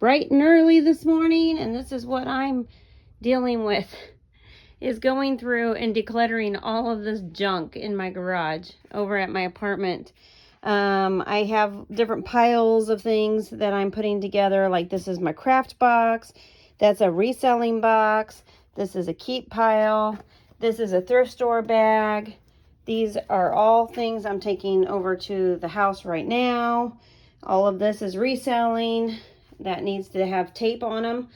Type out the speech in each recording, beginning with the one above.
bright and early this morning, and this is what I'm dealing with, is going through and decluttering all of this junk in my garage over at my apartment. I have different piles of things that I'm putting together. Like, this is my craft box. That's a reselling box. This is a keep pile. This is a thrift store bag. These are all things I'm taking over to the house right now. All of this is reselling. That needs to have tape on them.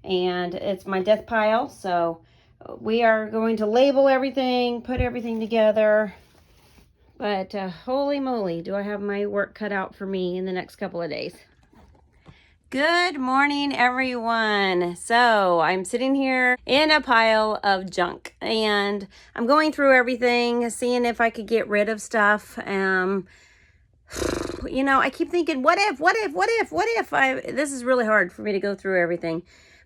And it's my death pile. So we are going to label everything, put everything together. But holy moly, do I have my work cut out for me in the next couple of days. Good morning, everyone. So I'm sitting here in a pile of junk, and I'm going through everything, seeing if I could get rid of stuff. You know, I keep thinking, what if? This is really hard for me to go through everything.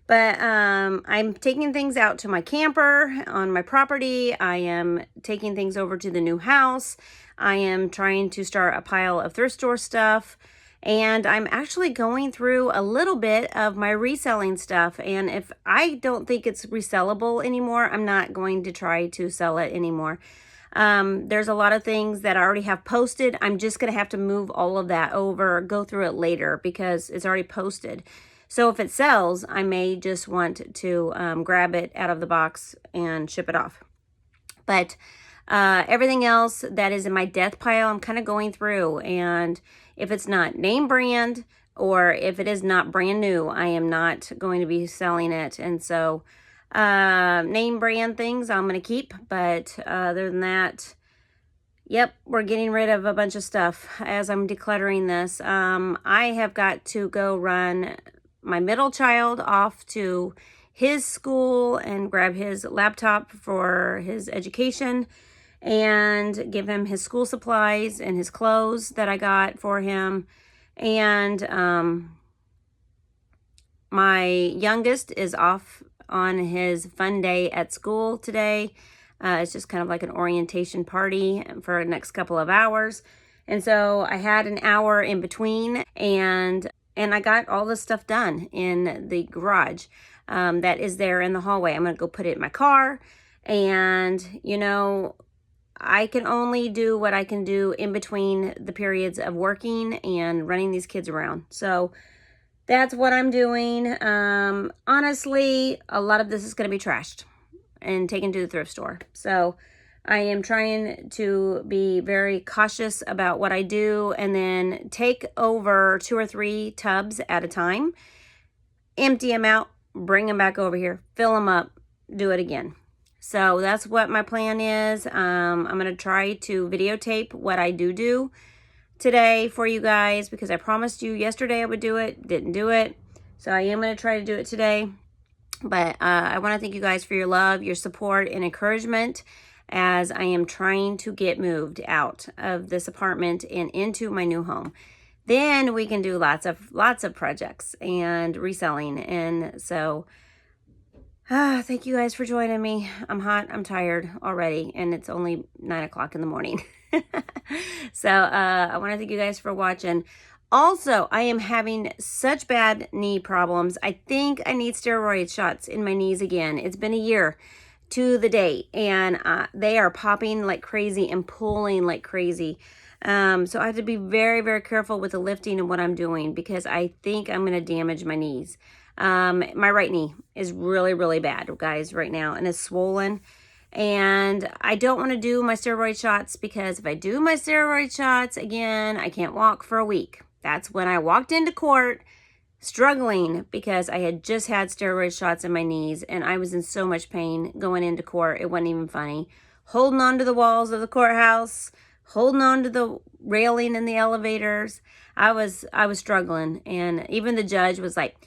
But I'm taking things out to my camper on my property. I am taking things over to the new house. I am trying to start a pile of thrift store stuff. And I'm actually going through a little bit of my reselling stuff. And if I don't think it's resellable anymore, I'm not going to try to sell it anymore. There's a lot of things that I already have posted. I'm just going to have to move all of that over, go through it later because it's already posted. So if it sells, I may just want to grab it out of the box and ship it off. But everything else that is in my death pile, I'm kind of going through. And if it's not name brand, or if it is not brand new, I am not going to be selling it. And so name brand things I'm going to keep. But other than that, yep, we're getting rid of a bunch of stuff as I'm decluttering this. I have got to go run my middle child off to his school and grab his laptop for his education and give him his school supplies and his clothes that I got for him. And my youngest is off on his fun day at school today. It's just kind of like an orientation party for the next couple of hours. And so I had an hour in between, and I got all this stuff done in the garage that is there in the hallway. I'm going to go put it in my car. And, you know, I can only do what I can do in between the periods of working and running these kids around. So that's what I'm doing. Honestly, a lot of this is going to be trashed and taken to the thrift store. So I am trying to be very cautious about what I do, and then take over 2 or 3 tubs at a time, empty them out, bring them back over here, fill them up, do it again. So that's what my plan is. I'm going to try to videotape what I do today for you guys, because I promised you yesterday I would do it, didn't do it. So I am going to try to do it today. But I want to thank you guys for your love, your support, and encouragement as I am trying to get moved out of this apartment and into my new home. Then we can do lots of projects and reselling. And so thank you guys for joining me. I'm hot, I'm tired already, and it's only 9 o'clock in the morning. So I want to thank you guys for watching. Also, I am having such bad knee problems. I think I need steroid shots in my knees again. It's been a year to the date, and they are popping like crazy and pulling like crazy. So I have to be very, very careful with the lifting and what I'm doing, because I think I'm going to damage my knees. My right knee is really, really bad, guys, right now, and it's swollen. And I don't want to do my steroid shots, because if I do my steroid shots again, I can't walk for a week. That's when I walked into court struggling, because I had just had steroid shots in my knees, and I was in so much pain going into court. It wasn't even funny. Holding on to the walls of the courthouse, holding on to the railing in the elevators. I was struggling, and even the judge was like,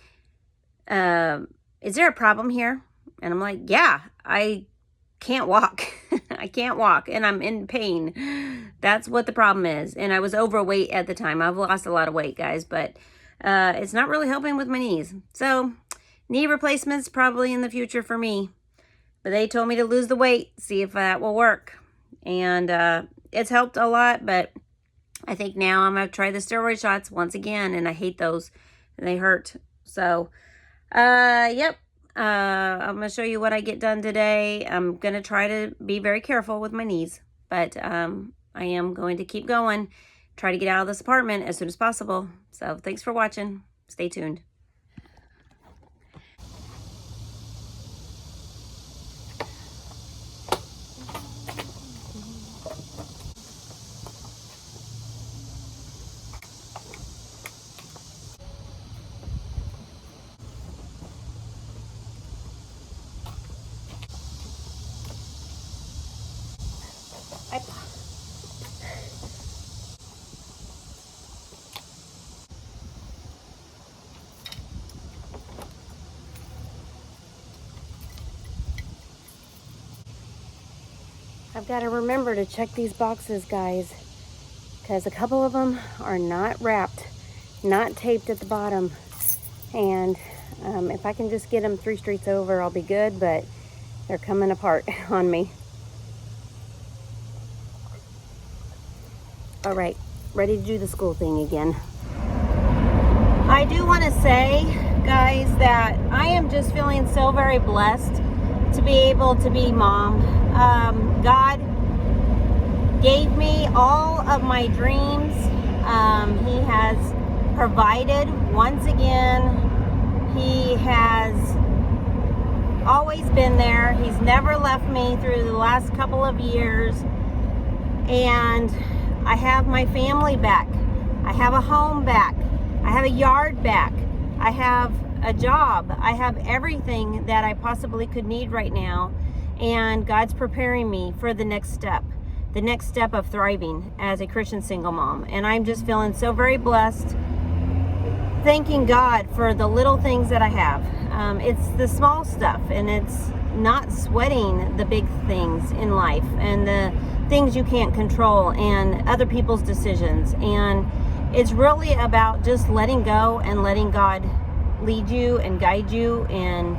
is there a problem here? And I'm like, yeah, I can't walk. I can't walk, and I'm in pain. That's what the problem is. And I was overweight at the time. I've lost a lot of weight, guys, but it's not really helping with my knees. So knee replacements probably in the future for me. But they told me to lose the weight, see if that will work. And it's helped a lot, but I think now I'm going to try the steroid shots once again, and I hate those. They hurt So, yep. I'm going to show you what I get done today. I'm going to try to be very careful with my knees, but I am going to keep going, try to get out of this apartment as soon as possible. So thanks for watching. Stay tuned. I've got to remember to check these boxes, guys, because a couple of them are not wrapped, not taped at the bottom. And if I can just get them 3 streets over, I'll be good, but they're coming apart on me. All right, ready to do the school thing again. I do want to say, guys, that I am just feeling so very blessed to be able to be mom. God gave me all of my dreams. He has provided once again. He has always been there. He's never left me through the last couple of years. And I have my family back. I have a home back. I have a yard back. I have a job. I have everything that I possibly could need right now. And God's preparing me for the next step of thriving as a Christian single mom. And I'm just feeling so very blessed, thanking God for the little things that I have. It's the small stuff, and it's not sweating the big things in life and the things you can't control and other people's decisions. And it's really about just letting go and letting God lead you and guide you in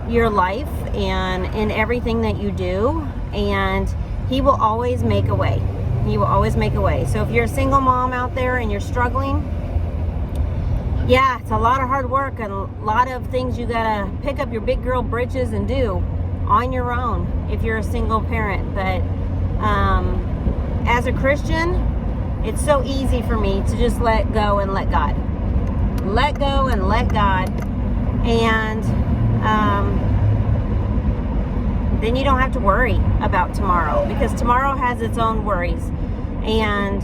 your life and in everything that you do. And He will always make a way. He will always make a way. So if you're a single mom out there and you're struggling, yeah, it's a lot of hard work and a lot of things you gotta pick up your big girl britches and do on your own if you're a single parent. But as a Christian, it's so easy for me to just let go and let God. Let go and let God. And then you don't have to worry about tomorrow, because tomorrow has its own worries. And,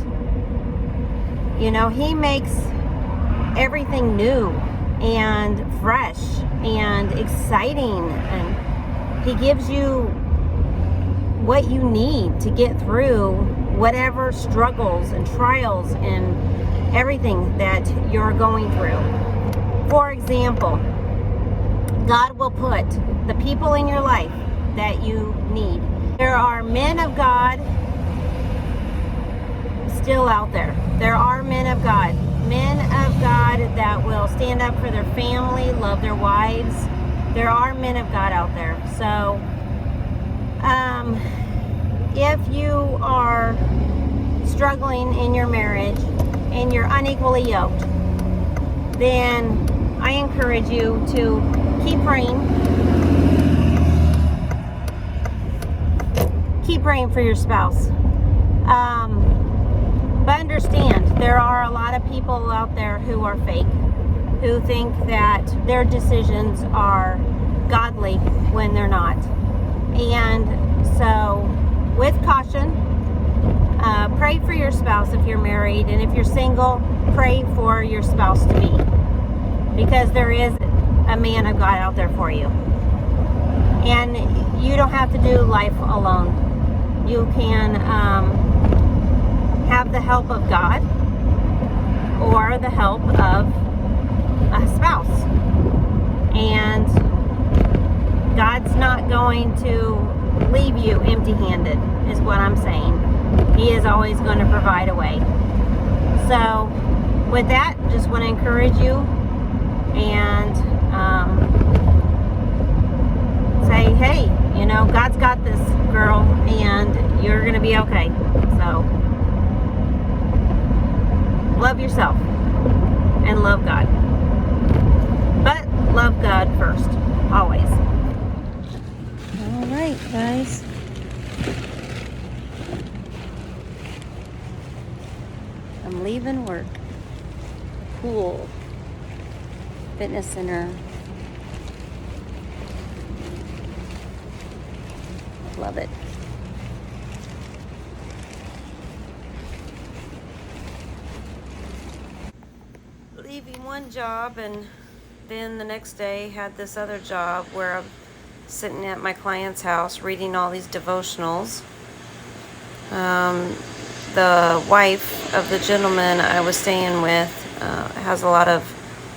you know, He makes everything new and fresh and exciting, and He gives you what you need to get through whatever struggles and trials and everything that you're going through. For example, God will put the people in your life that you need. There are men of God still out there. There are men of God that will stand up for their family, love their wives. There are men of God out there. So if you are struggling in your marriage and you're unequally yoked, then I encourage you to keep praying. Keep praying for your spouse. But understand, there are a lot of people out there who are fake, who think that their decisions are godly when they're not. And so, with caution, pray for your spouse if you're married, and if you're single, pray for your spouse to be, because there is a man of God out there for you. And you don't have to do life alone. You can have the help of God or the help of a spouse. And God's not going to leave you empty-handed, is what I'm saying. He is always going to provide a way. So with that, just want to encourage you and say, hey, you know, God's got this, girl, and you're going to be okay. So love yourself and love God. love God first, always. All right, guys. I'm leaving work. Pool. Fitness center. Love it. Leaving one job, and then the next day had this other job where I'm sitting at my client's house reading all these devotionals. The wife of the gentleman I was staying with has a lot of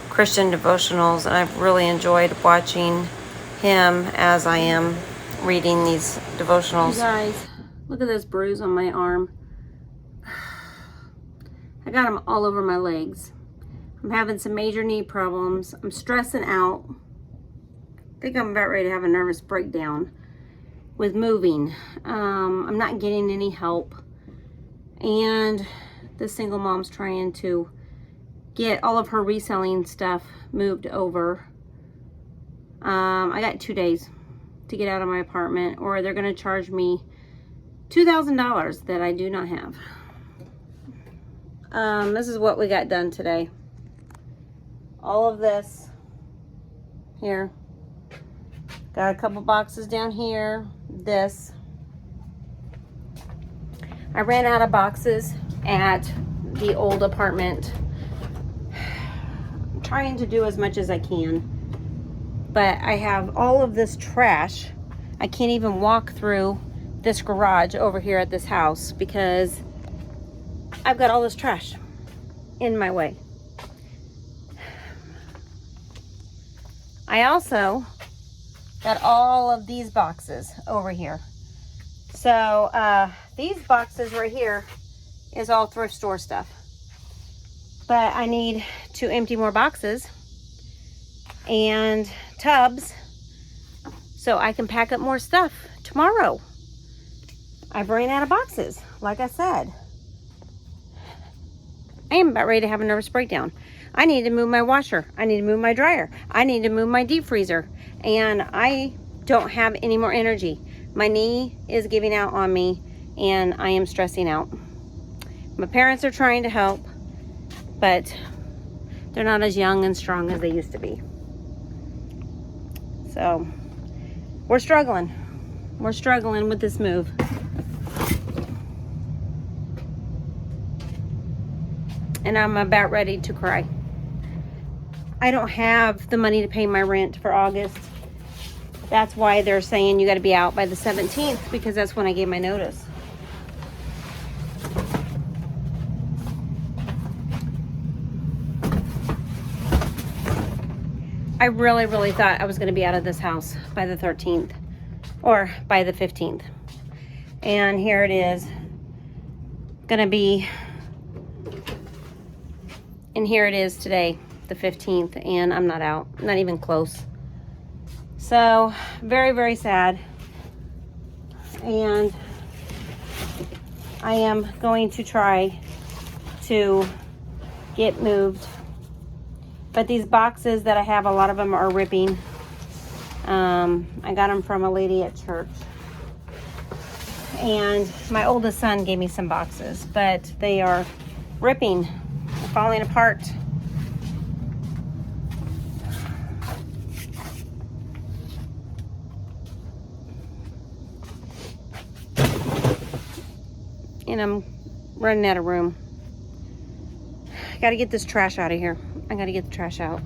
Christian devotionals, and I've really enjoyed watching him as I am reading these devotionals. You guys, look at this bruise on my arm. I got them all over my legs. I'm having some major knee problems. I'm stressing out. I think I'm about ready to have a nervous breakdown with moving. I'm not getting any help. And the single mom's trying to get all of her reselling stuff moved over. I got 2 days to get out of my apartment, or they're going to charge me $2,000 that I do not have. This is what we got done today. All of this here. Got a couple boxes down here. This. I ran out of boxes at the old apartment. I'm trying to do as much as I can, but I have all of this trash. I can't even walk through this garage over here at this house because I've got all this trash in my way. I also got all of these boxes over here. So these boxes right here is all thrift store stuff. But I need to empty more boxes and tubs so I can pack up more stuff tomorrow. I've ran out of boxes, like I said. I am about ready to have a nervous breakdown. I need to move my washer. I need to move my dryer. I need to move my deep freezer. And I don't have any more energy. My knee is giving out on me and I am stressing out. My parents are trying to help, but they're not as young and strong as they used to be. So we're struggling. We're struggling with this move. And I'm about ready to cry. I don't have the money to pay my rent for August. That's why they're saying you got to be out by the 17th, because that's when I gave my notice. I really thought I was going to be out of this house by the 13th or by the 15th. And here it is. Going to be, and here it is today, the 15th, and I'm not out, not even close. So very sad, and I am going to try to get moved, but these boxes that I have, a lot of them are ripping. I got them from a lady at church, and my oldest son gave me some boxes, but they are ripping, they're falling apart. And I'm running out of room. I gotta get this trash out of here. I gotta get the trash out.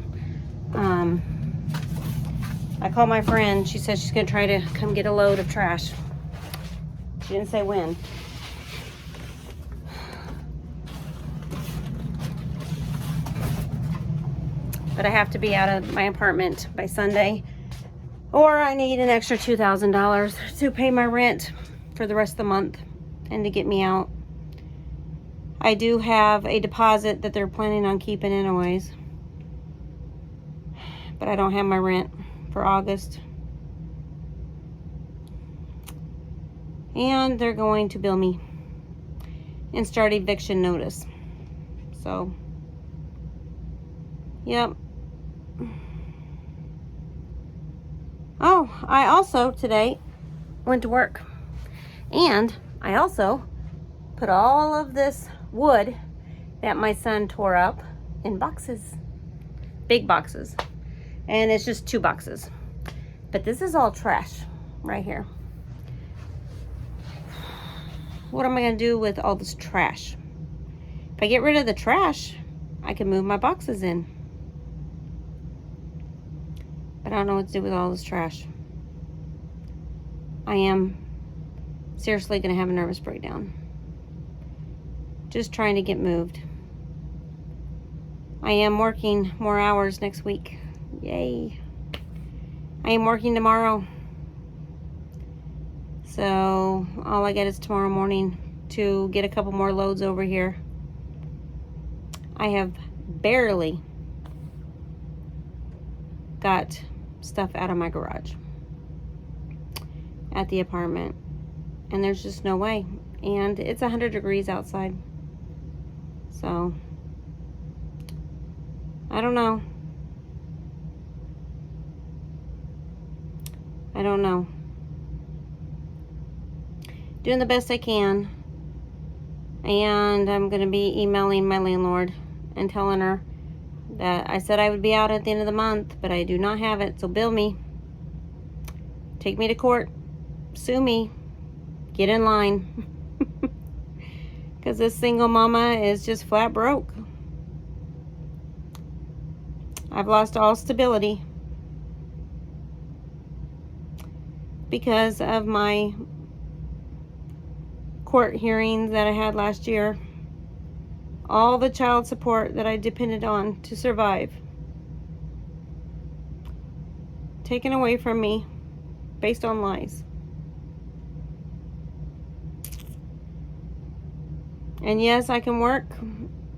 I called my friend. She said she's gonna try to come get a load of trash. She didn't say when. But I have to be out of my apartment by Sunday, or I need an extra $2,000 to pay my rent for the rest of the month and to get me out. I do have a deposit that they're planning on keeping anyways, but I don't have my rent for August. And they're going to bill me and start eviction notice. So, yep. Oh, I also today went to work, and I also put all of this wood that my son tore up in boxes, big boxes, and it's just 2 boxes. But this is all trash right here. What am I gonna do with all this trash? If I get rid of the trash, I can move my boxes in. But I don't know what to do with all this trash. I am seriously gonna have a nervous breakdown. Just trying to get moved. I am working more hours next week. Yay. I am working tomorrow. So all I get is tomorrow morning to get a couple more loads over here. I have barely got stuff out of my garage at the apartment, and there's just no way. And it's 100 degrees outside. So I don't know. I don't know. Doing the best I can. And I'm going to be emailing my landlord and telling her that I said I would be out at the end of the month, but I do not have it. So bill me. Take me to court. Sue me. Get in line. Because this single mama is just flat broke. I've lost all stability because of my court hearings that I had last year. All the child support that I depended on to survive taken away from me based on lies. And yes, I can work.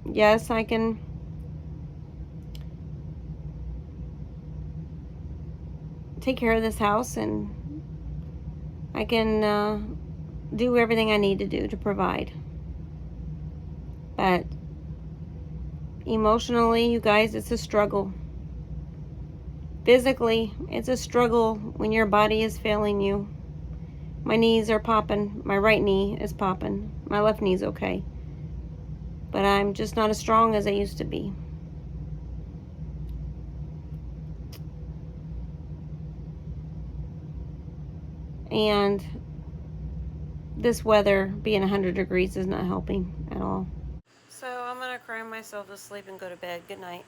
Yes, I can take care of this house, and I can do everything I need to do to provide. But emotionally, you guys, it's a struggle. Physically, it's a struggle when your body is failing you. My knees are popping. My right knee is popping. My left knee's okay. But I'm just not as strong as I used to be. And this weather being 100 degrees is not helping at all. So I'm going to cry myself to sleep and go to bed. Good night.